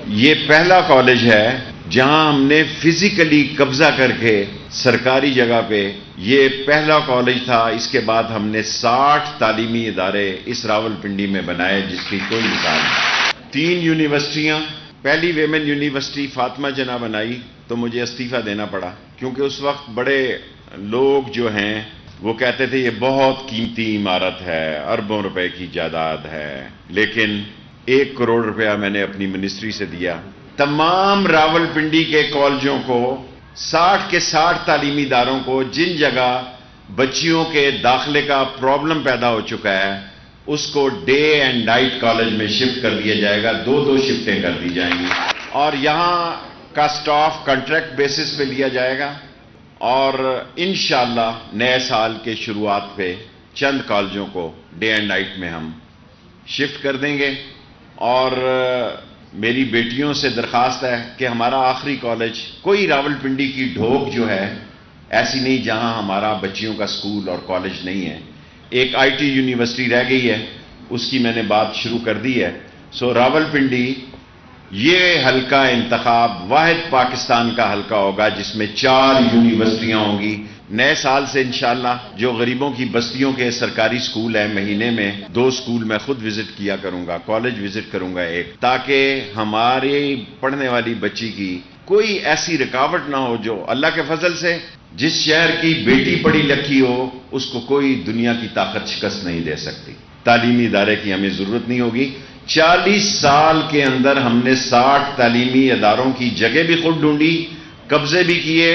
یہ پہلا کالج ہے جہاں ہم نے فزیکلی قبضہ کر کے سرکاری جگہ پہ، یہ پہلا کالج تھا۔ اس کے بعد ہم نے 60 تعلیمی ادارے اس راولپنڈی میں بنائے جس کی کوئی مثال نہیں۔ 3 یونیورسٹیاں، پہلی ویمن یونیورسٹی فاطمہ جناح بنائی تو مجھے استعفیٰ دینا پڑا، کیونکہ اس وقت بڑے لوگ جو ہیں وہ کہتے تھے یہ بہت قیمتی عمارت ہے، اربوں روپے کی جائیداد ہے، لیکن 1 کروڑ روپیہ میں نے اپنی منسٹری سے دیا۔ تمام راولپنڈی کے کالجوں کو، 60 کے 60 تعلیمی اداروں کو جن جگہ بچیوں کے داخلے کا پرابلم پیدا ہو چکا ہے اس کو ڈے اینڈ نائٹ کالج میں شفٹ کر دیا جائے گا، 2 شفٹیں کر دی جائیں گی، اور یہاں کا سٹاف کنٹریکٹ بیسس پہ لیا جائے گا، اور انشاءاللہ نئے سال کے شروعات پہ چند کالجوں کو ڈے اینڈ نائٹ میں ہم شفٹ کر دیں گے۔ اور میری بیٹیوں سے درخواست ہے کہ ہمارا آخری کالج، کوئی راولپنڈی کی ڈھوک جو ہے ایسی نہیں جہاں ہمارا بچیوں کا سکول اور کالج نہیں ہے۔ ایک آئی ٹی یونیورسٹی رہ گئی ہے، اس کی میں نے بات شروع کر دی ہے۔ سو راولپنڈی یہ حلقہ انتخاب واحد پاکستان کا حلقہ ہوگا جس میں 4 یونیورسٹیاں ہوں گی۔ نئے سال سے انشاءاللہ جو غریبوں کی بستیوں کے سرکاری سکول ہیں، مہینے میں 2 سکول میں خود وزٹ کیا کروں گا، کالج وزٹ کروں گا ایک، تاکہ ہماری پڑھنے والی بچی کی کوئی ایسی رکاوٹ نہ ہو جو اللہ کے فضل سے جس شہر کی بیٹی پڑھی لکھی ہو اس کو کوئی دنیا کی طاقت شکست نہیں دے سکتی۔ تعلیمی ادارے کی ہمیں ضرورت نہیں ہوگی۔ 40 سال کے اندر ہم نے 60 تعلیمی اداروں کی جگہ بھی خود ڈھونڈی، قبضے بھی کیے،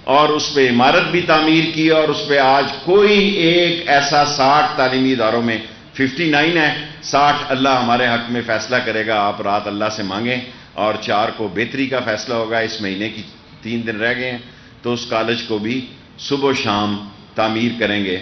اور اس پہ عمارت بھی تعمیر کی، اور اس پہ آج کوئی ایک ایسا 60 تعلیمی اداروں میں 59 ہے، 60 اللہ ہمارے حق میں فیصلہ کرے گا۔ آپ رات اللہ سے مانگیں، اور 4 کو بہتری کا فیصلہ ہوگا۔ اس مہینے کی 3 دن رہ گئے ہیں تو اس کالج کو بھی صبح و شام تعمیر کریں گے۔